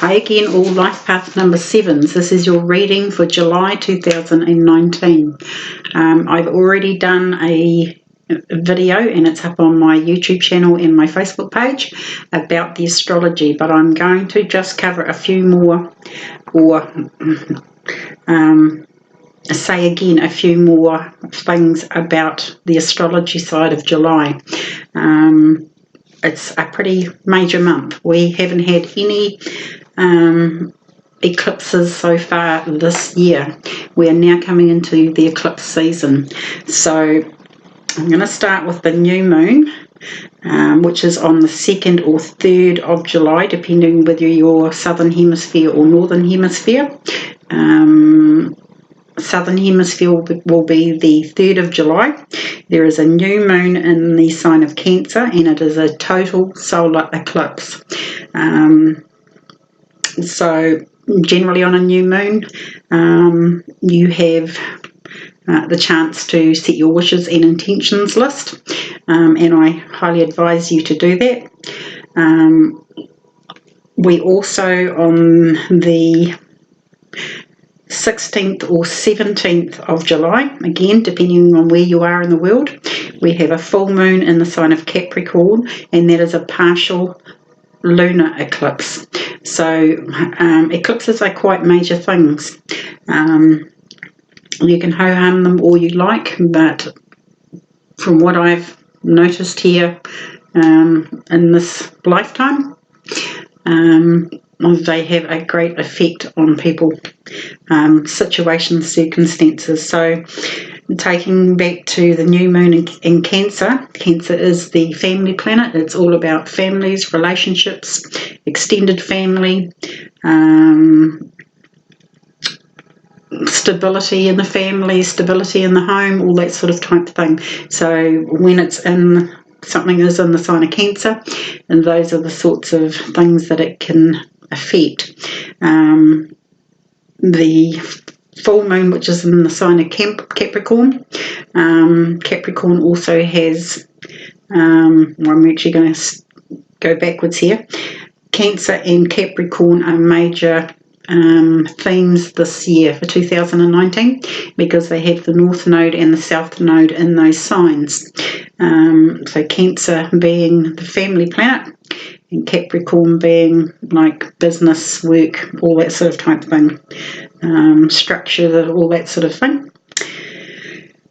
Hi again, all Life Path number 7s. This is your reading for July 2019. I've already done a video and it's up on my YouTube channel and my Facebook page about the astrology, but I'm going to just cover a few more, or say again a few more things about the astrology side of July. It's a pretty major month. We haven't had any eclipses so far this year. We are now coming into the eclipse season. So I'm going to start with the new moon, which is on the 2nd or 3rd of July, depending whether you're southern hemisphere or northern hemisphere. Southern hemisphere will be the 3rd of July. There is a new moon in the sign of Cancer, and it is a total solar eclipse. So generally on a new moon, you have the chance to set your wishes and intentions list, and I highly advise you to do that. We also, on the 16th or 17th of July, again depending on where you are in the world, we have a full moon in the sign of Capricorn, and that is a partial lunar eclipse. So eclipses are quite major things. You can ho-hum them all you like, but from what I've noticed here in this lifetime, they have a great effect on people, situations, circumstances. So taking back to the new moon in Cancer, Cancer is the family planet. It's all about families, relationships, extended family, stability in the family, stability in the home, all that sort of type thing. So when it's in, something is in the sign of Cancer, and those are the sorts of things that it can affect. The full moon, which is in the sign of Capricorn, Capricorn also has, I'm actually going to go backwards here. Cancer and Capricorn are major themes this year for 2019, because they have the North Node and the South Node in those signs. So Cancer being the family planet, and Capricorn being like business, work, all that sort of type thing, structure, all that sort of thing.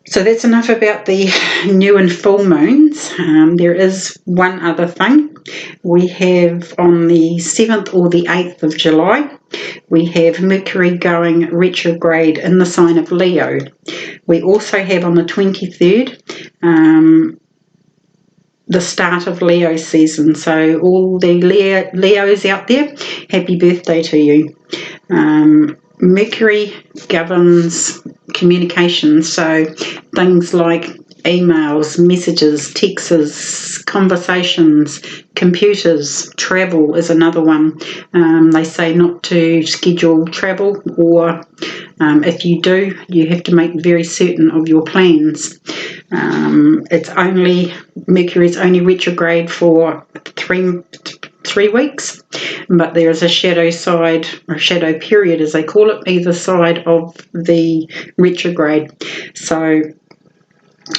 So that's enough about the new and full moons. There is one other thing. We have on the 7th or the 8th of July, we have Mercury going retrograde in the sign of Leo. We also have on the 23rd the start of Leo season. So all the Leos out there, happy birthday to you. Mercury governs communication, so things like emails, messages, texts, conversations, computers, travel is another one. They say not to schedule travel, or if you do, you have to make very certain of your plans. Mercury's only retrograde for three weeks, but there is a shadow side, or shadow period as they call it, either side of the retrograde. So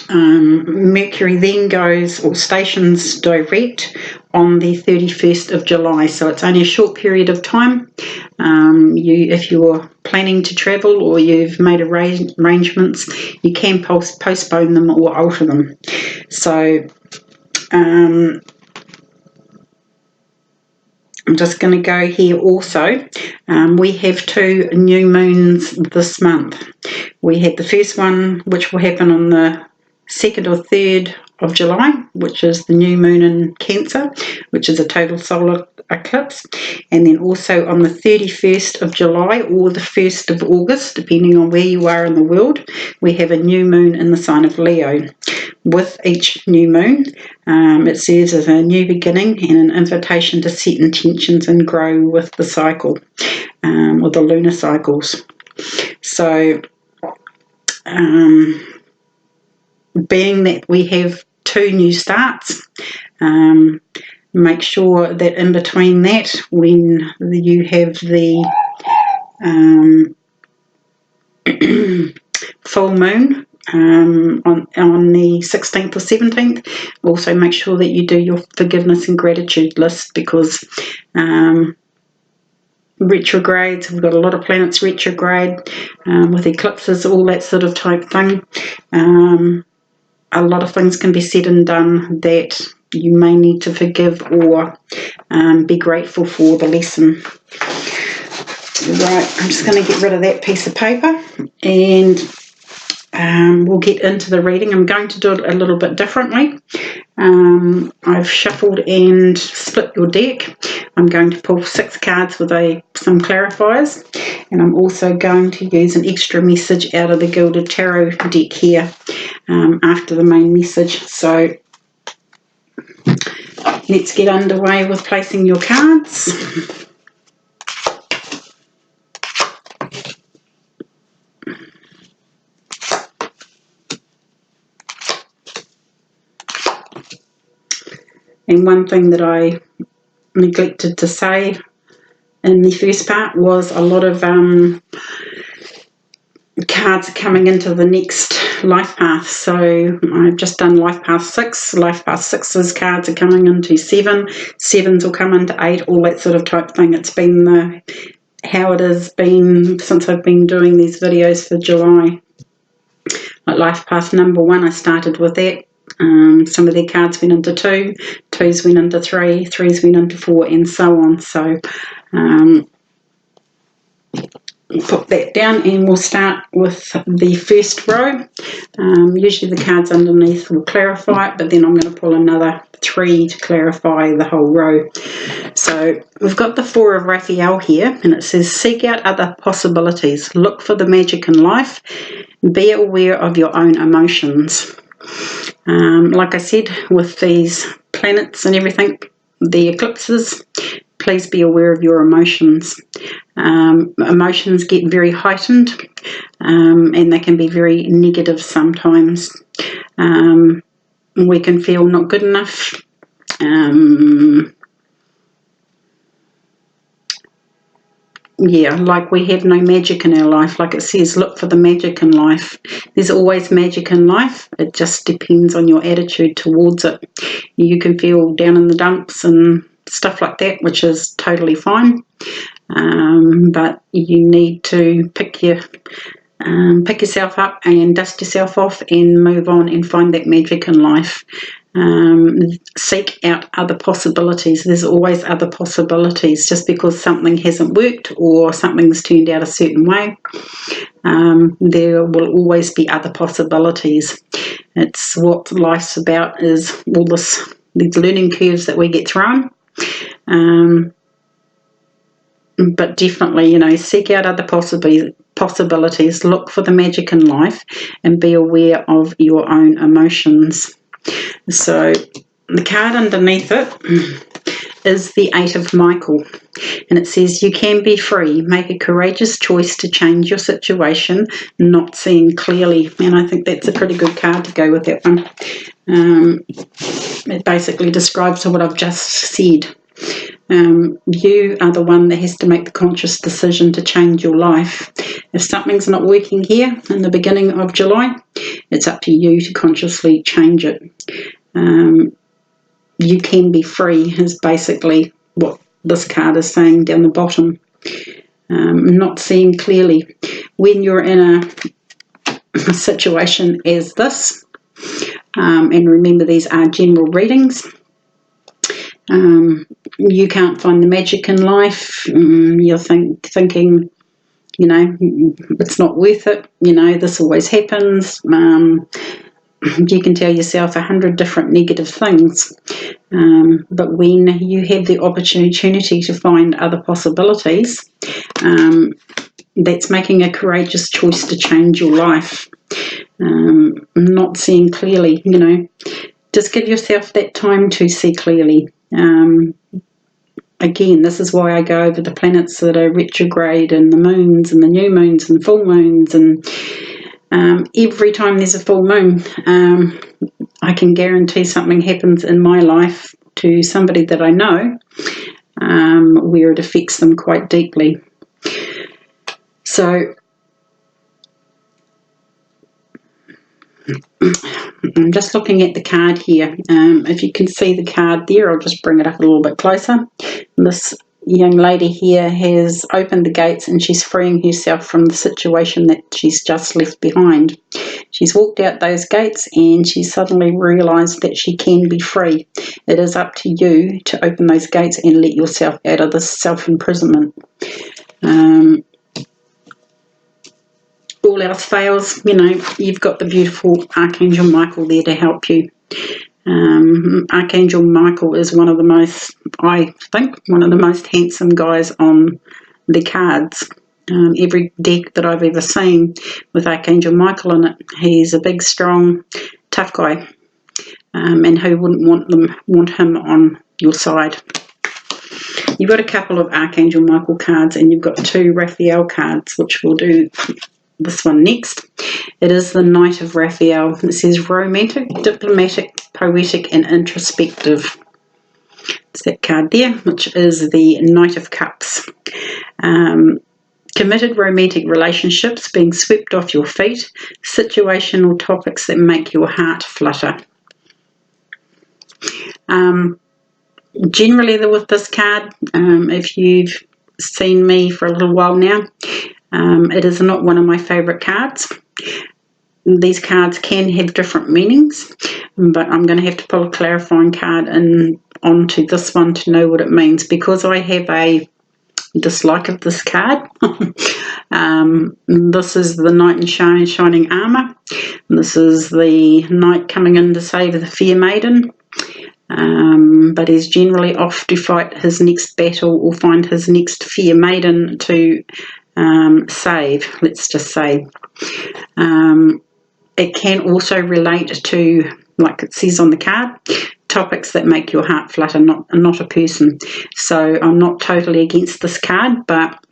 Mercury then goes, or stations direct, on the 31st of July, so it's only a short period of time. If you're planning to travel or you've made arrangements, you can postpone them or alter them. So I'm just going to go here also. We have 2 new moons this month. We had the first one, which will happen on the 2nd or 3rd of July, which is the new moon in Cancer, which is a total solar eclipse. And then also on the 31st of July or the 1st of August, depending on where you are in the world, we have a new moon in the sign of Leo. With each new moon, it serves as a new beginning and an invitation to set intentions and grow with the cycle, or the lunar cycles. So being that we have 2 new starts, Make sure that in between that, when you have the full moon on the 16th or 17th, also make sure that you do your forgiveness and gratitude list, because retrogrades, we've got a lot of planets retrograde with eclipses, all that sort of type thing. A lot of things can be said and done that you may need to forgive or be grateful for the lesson. Right, I'm just going to get rid of that piece of paper, and we'll get into the reading. I'm going to do it a little bit differently. I've shuffled and split your deck. I'm going to pull 6 cards with some clarifiers, and I'm also going to use an extra message out of the Gilded Tarot deck here after the main message. So let's get underway with placing your cards. And one thing that I neglected to say in the first part was a lot of cards are coming into the next life path. So I've just done life path 6. Life path 6's cards are coming into 7. 7s will come into 8, all that sort of type thing. It's been how it has been since I've been doing these videos for July. Like life path number 1, I started with that. Some of their cards went into 2, 2s went into 3, 3s went into 4, and so on. So put that down, and we'll start with the first row. Usually the cards underneath will clarify it, but then I'm going to pull another 3 to clarify the whole row. So we've got the 4 of Raphael here, and it says, seek out other possibilities, look for the magic in life, be aware of your own emotions. Like I said, with these planets and everything, the eclipses, please be aware of your emotions. Emotions get very heightened, and they can be very negative sometimes. We can feel not good enough. Like we have no magic in our life. Like it says, look for the magic in life. There's always magic in life. It just depends on your attitude towards it. You can feel down in the dumps and stuff like that, which is totally fine. But you need to pick yourself up and dust yourself off and move on and find that magic in life. Seek out other possibilities. There's always other possibilities. Just because something hasn't worked or something's turned out a certain way, there will always be other possibilities. It's what life's about, is all these learning curves that we get thrown. But definitely, seek out other possibilities, look for the magic in life, and be aware of your own emotions. So the card underneath it is the 8 of Michael, and it says, you can be free, make a courageous choice to change your situation, not seeing clearly. And I think that's a pretty good card to go with that one. It basically describes what I've just said. You are the one that has to make the conscious decision to change your life. If something's not working here in the beginning of July, it's up to you to consciously change it. You can be free is basically what this card is saying down the bottom. Not seeing clearly. When you're in a situation as this, and remember these are general readings, you can't find the magic in life. You're thinking, it's not worth it. This always happens. You can tell yourself 100 different negative things. But when you have the opportunity to find other possibilities, that's making a courageous choice to change your life. Not seeing clearly, just give yourself that time to see clearly. Again, this is why I go over the planets that are retrograde and the moons and the new moons and the full moons. And every time there's a full moon, I can guarantee something happens in my life to somebody that I know, where it affects them quite deeply. So I'm just looking at the card here. If you can see the card there, I'll just bring it up a little bit closer. This young lady here has opened the gates and she's freeing herself from the situation that she's just left behind. She's walked out those gates and she suddenly realised that she can be free. It is up to you to open those gates and let yourself out of this self-imprisonment. All else fails, you know, you've got the beautiful Archangel Michael there to help you. Archangel Michael is one of the most, I think, one of the most handsome guys on the cards. Every deck that I've ever seen with Archangel Michael in it, he's a big, strong, tough guy. And who wouldn't want him on your side? You've got a couple of Archangel Michael cards and you've got 2 Raphael cards, which we'll do this one next. It is the Knight of Raphael. It says romantic, diplomatic, poetic and introspective. It's that card there, which is the Knight of Cups. Committed romantic relationships, being swept off your feet, situational topics that make your heart flutter. Generally with this card, if you've seen me for a little while now, it is not one of my favourite cards. These cards can have different meanings, but I'm going to have to pull a clarifying card onto this one to know what it means, because I have a dislike of this card. This is the Knight in shining armour. This is the Knight coming in to save the fair maiden. But he's generally off to fight his next battle or find his next fair maiden to save, let's just say. It can also relate to, like it says on the card, topics that make your heart flutter, not a person. So I'm not totally against this card, but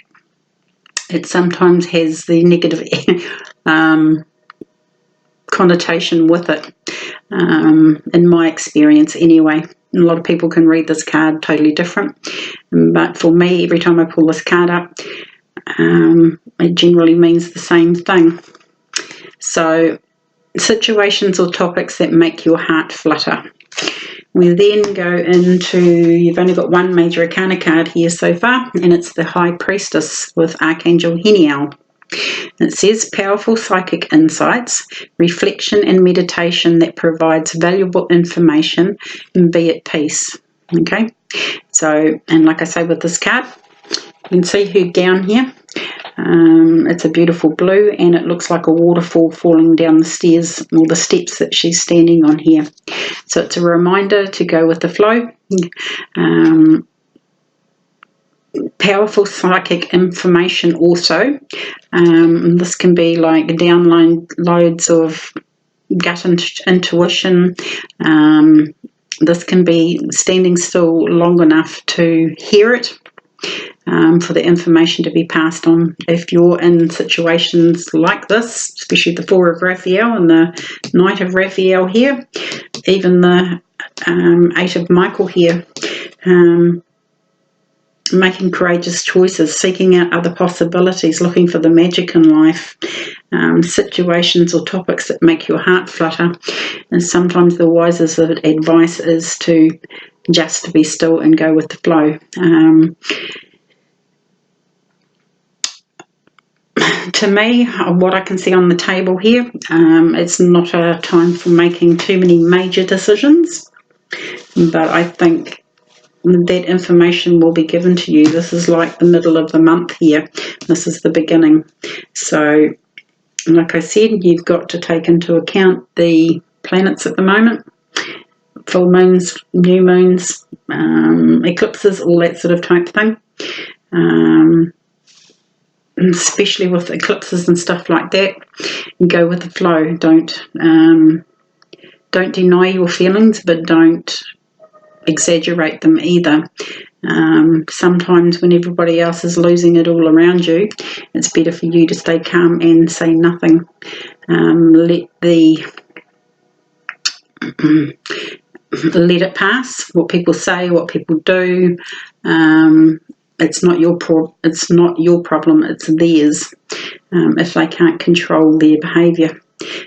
it sometimes has the negative connotation with it, in my experience anyway. A lot of people can read this card totally different, but for me, every time I pull this card up, it generally means the same thing. So, situations or topics that make your heart flutter. We then go into, you've only got one major arcana card here so far, and it's the High Priestess with Archangel Heniel. It says powerful psychic insights, reflection and meditation that provides valuable information, and be at peace. Okay, so, and like I say with this card, you can see her gown here. It's a beautiful blue and it looks like a waterfall falling down the stairs or the steps that she's standing on here. So it's a reminder to go with the flow. Powerful psychic information also. This can be like downloads of gut intuition. This can be standing still long enough to hear it. For the information to be passed on. If you're in situations like this, especially the Four of Raphael and the Knight of Raphael here, even the Eight of Michael here, making courageous choices, seeking out other possibilities, looking for the magic in life, situations or topics that make your heart flutter. And sometimes the wisest advice is to just be still and go with the flow. To me, what I can see on the table here, it's not a time for making too many major decisions, but I think that information will be given to you. This is like the middle of the month here. This is the beginning. So, like I said, you've got to take into account the planets at the moment, full moons, new moons, eclipses, all that sort of type thing. Especially with eclipses and stuff like that, go with the flow. Don't deny your feelings, but don't exaggerate them either. Sometimes when everybody else is losing it all around you, it's better for you to stay calm and say nothing. Let the let it pass. What people say, what people do, it's not your problem. It's theirs. If they can't control their behaviour,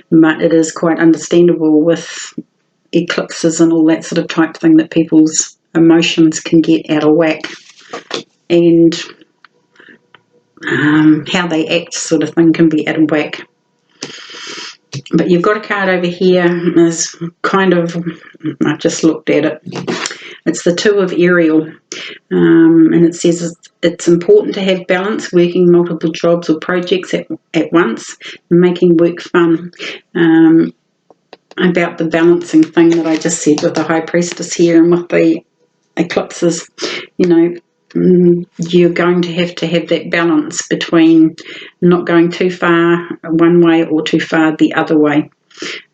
but it is quite understandable with eclipses and all that sort of type thing that people's emotions can get out of whack, and how they act sort of thing can be out of whack. But you've got a card over here is kind of, I've just looked at it, it's the Two of Ariel, and it says it's important to have balance, working multiple jobs or projects at once, and making work fun. About the balancing thing that I just said with the High Priestess here and with the eclipses, you know, you're going to have that balance between not going too far one way or too far the other way.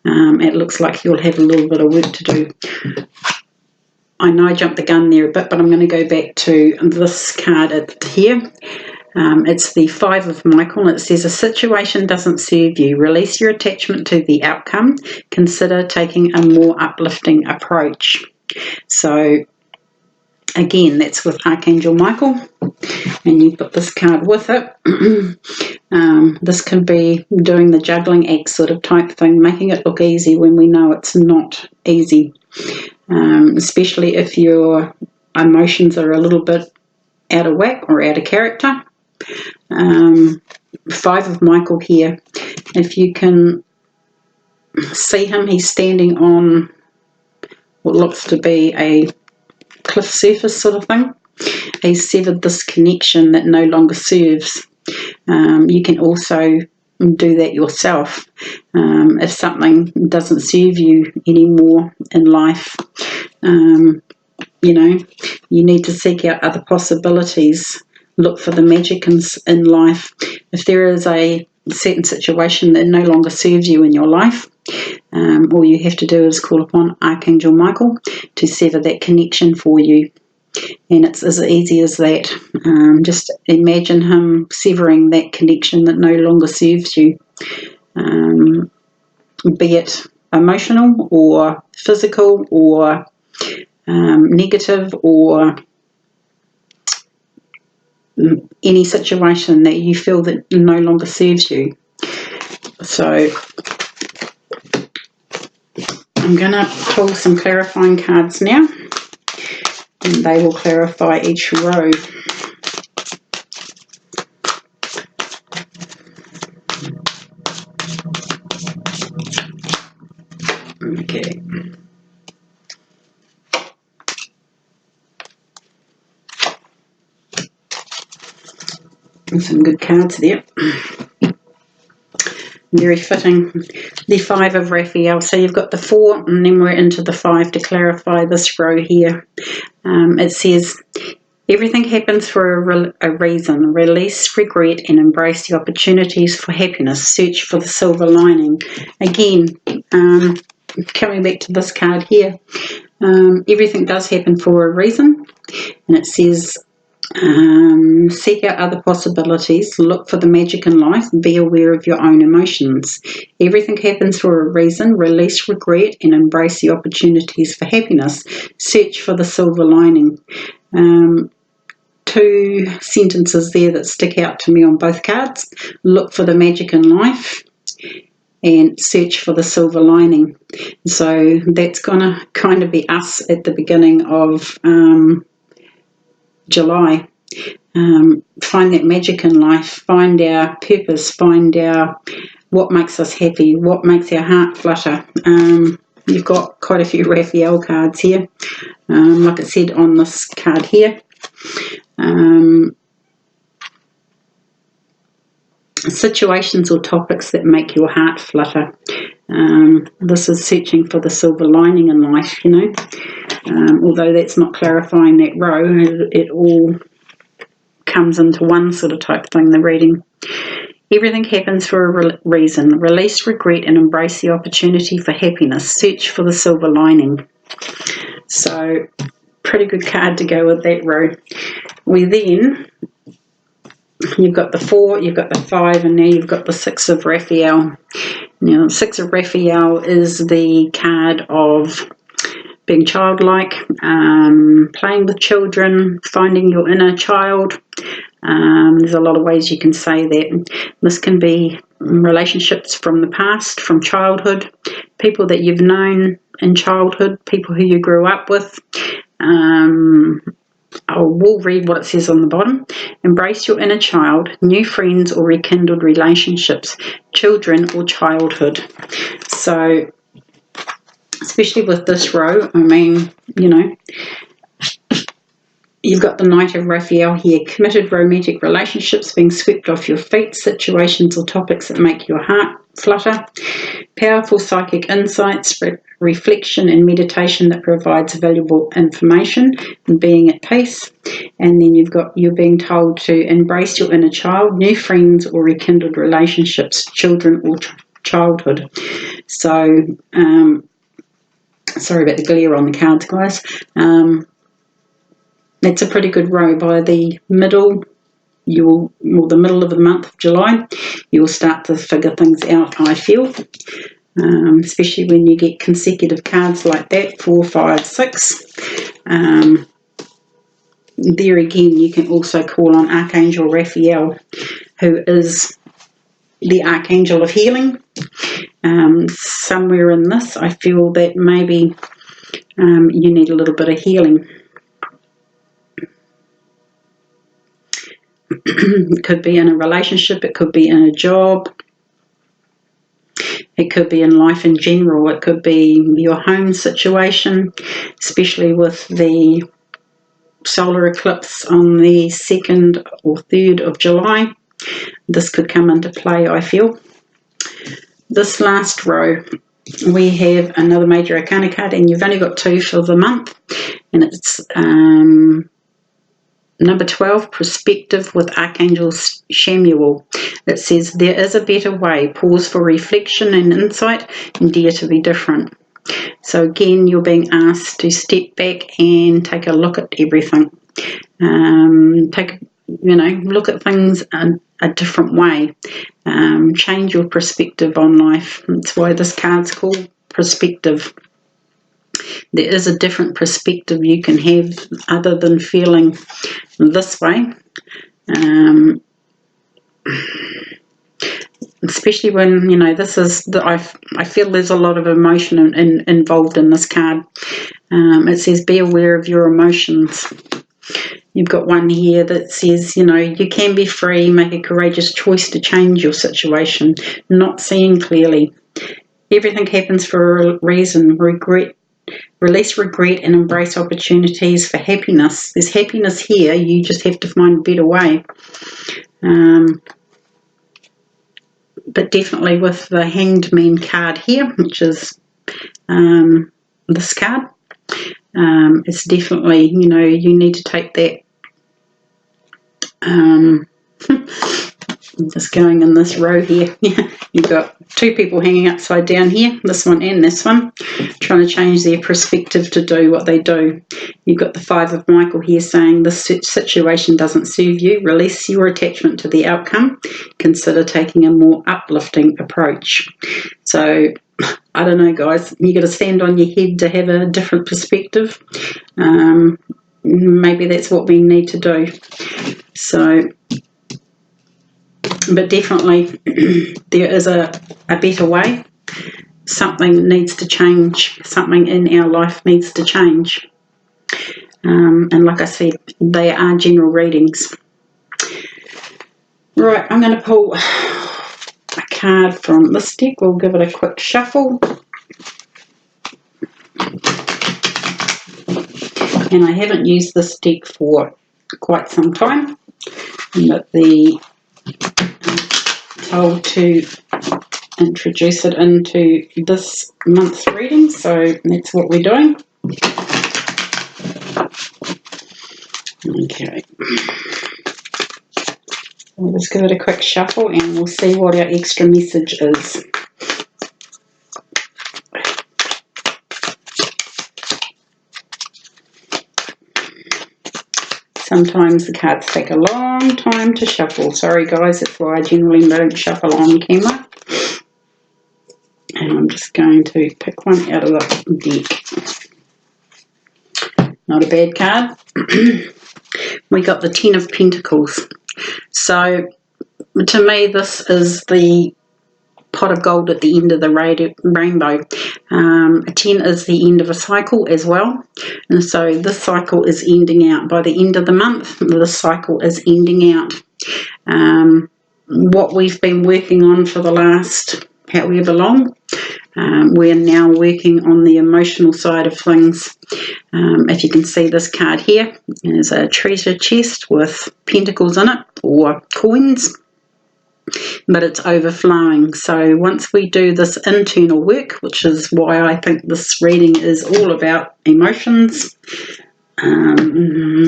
It looks like you'll have a little bit of work to do. I know I jumped the gun there a bit, but I'm going to go back to this card here. It's the Five of Michael. It says, a situation doesn't serve you. Release your attachment to the outcome. Consider taking a more uplifting approach. So, again, that's with Archangel Michael. And you've got this card with it. This can be doing the juggling act sort of type thing, making it look easy when we know it's not easy. Especially if your emotions are a little bit out of whack or out of character. Five of Michael here. If you can see him, he's standing on what looks to be a cliff surface sort of thing. He's severed this connection that no longer serves. You can also do that yourself. If something doesn't serve you anymore in life, you know, you need to seek out other possibilities. Look for the magic in life. If there is a certain situation that no longer serves you in your life, all you have to do is call upon Archangel Michael to sever that connection for you. And it's as easy as that. Just imagine him severing that connection that no longer serves you, be it emotional or physical or negative or any situation that you feel that no longer serves you. So I'm going to pull some clarifying cards now, and they will clarify each row. Okay. And some good cards there. Very fitting. The Five of Raphael. So you've got the Four, and then we're into the Five to clarify this row here. It says, everything happens for a reason. Release regret and embrace the opportunities for happiness. Search for the silver lining. Again, coming back to this card here, everything does happen for a reason. And it says, seek out other possibilities, look for the magic in life, be aware of your own emotions. Everything happens for a reason. Release regret and embrace the opportunities for happiness. Search for the silver lining. Two sentences there that stick out to me on both cards. Look for the magic in life and search for the silver lining. So that's going to kind of be us at the beginning of July. Find that magic in life, find our purpose, find our what makes us happy, what makes our heart flutter. You've got quite a few Raphael cards here, like it said on this card here. Situations or topics that make your heart flutter. This is searching for the silver lining in life, you know. Although that's not clarifying that row, it all comes into one sort of type thing, the reading. Everything happens for a reason. Release regret and embrace the opportunity for happiness. Search for the silver lining. So, pretty good card to go with that row. You've got the Four, you've got the Five, and now you've got the Six of Raphael. Now, the Six of Raphael is the card of being childlike, playing with children, finding your inner child. There's a lot of ways you can say that. This can be relationships from the past, from childhood, people that you've known in childhood, people who you grew up with. I will read what it says on the bottom. Embrace your inner child, new friends or rekindled relationships, children or childhood. So, especially with this row, I mean, you know, you've got the Knight of Raphael here. Committed romantic relationships being swept off your feet, situations or topics that make your heart flutter. Powerful psychic insights, reflection and meditation that provides valuable information and being at peace. And then you're being told to embrace your inner child, new friends or rekindled relationships, children or childhood. So, sorry about the glare on the cards, guys. That's a pretty good row. By the middle, the middle of the month of July, you will start to figure things out, I feel. Especially when you get consecutive cards like that, 4, 5, 6. There again, you can also call on Archangel Raphael, who is the Archangel of Healing. Somewhere in this, I feel that maybe you need a little bit of healing. It could be in a relationship, it could be in a job, it could be in life in general, it could be your home situation, especially with the solar eclipse on the 2nd or 3rd of July. This could come into play, I feel. This last row, we have another major arcana card, and you've only got 2 for the month, and it's number 12, Perspective with Archangel Chamuel. It says, there is a better way. Pause for reflection and insight and dare to be different. So again, you're being asked to step back and take a look at everything. Look at things a different way. Change your perspective on life. That's why this card's called Perspective. There is a different perspective you can have other than feeling this way. Especially when, this is, I feel there's a lot of emotion involved in this card. It says, be aware of your emotions. You've got one here that says, you can be free, make a courageous choice to change your situation, not seeing clearly. Everything happens for a reason. Release regret and embrace opportunities for happiness. There's happiness here. You just have to find a better way. But definitely with the Hanged Man card here, which is this card, it's definitely, you need to take that. I'm just going in this row here. You've got 2 people hanging upside down here, this one and this one, trying to change their perspective to do what they do. You've got the 5 of Michael here saying this situation doesn't serve you. Release your attachment to the outcome. Consider taking a more uplifting approach. So, I don't know, guys. You got to stand on your head to have a different perspective. Maybe that's what we need to do. So, but definitely there is a better way. Something needs to change. Something in our life needs to change. And like I said, they are general readings. Right, I'm going to pull a card from this deck. We'll give it a quick shuffle. And I haven't used this deck for quite some time. But told to introduce it into this month's reading, so that's what we're doing. Okay. We'll just give it a quick shuffle and we'll see what our extra message is. Sometimes the cards take a long time to shuffle. Sorry guys, that's why I generally don't shuffle on camera. And I'm just going to pick one out of the deck. Not a bad card. We got the Ten of Pentacles. So to me, this is the pot of gold at the end of the rainbow. A 10 is the end of a cycle as well, and so this cycle is ending out by the end of the month. This cycle is ending out. What we've been working on for the last however long, we're now working on the emotional side of things. If you can see this card here, there's a treasure chest with pentacles in it, or coins, but it's overflowing. So once we do this internal work, which is why I think this reading is all about emotions,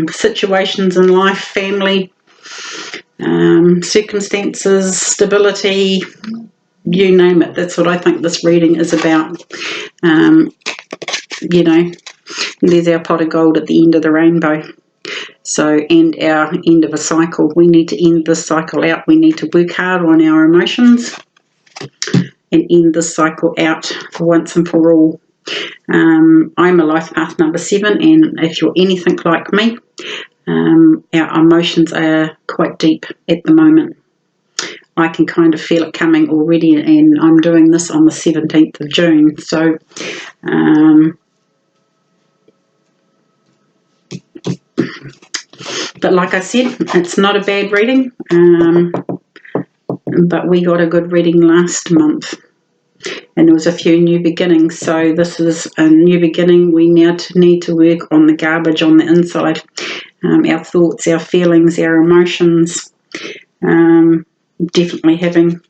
situations in life, family, circumstances, stability, you name it, that's what I think this reading is about. You know, there's our pot of gold at the end of the rainbow. So, and our end of a cycle. We need to end this cycle out. We need to work hard on our emotions and end this cycle out for once and for all. I'm a life path number 7, and if you're anything like me, our emotions are quite deep at the moment. I can kind of feel it coming already, and I'm doing this on the 17th of June. So, but like I said, it's not a bad reading, but we got a good reading last month, and there was a few new beginnings. So this is a new beginning. We now need to work on the garbage on the inside, our thoughts, our feelings, our emotions. Definitely having,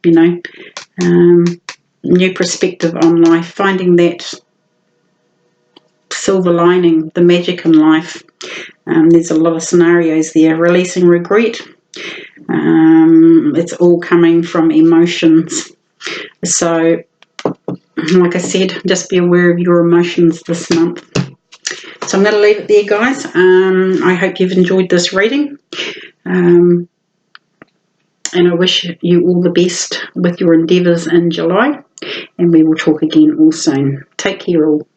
new perspective on life, finding that silver lining, the magic in life. There's a lot of scenarios there. Releasing regret. It's all coming from emotions. So, like I said, just be aware of your emotions this month. So I'm going to leave it there, guys. I hope you've enjoyed this reading. And I wish you all the best with your endeavours in July. And we will talk again all soon. Take care all.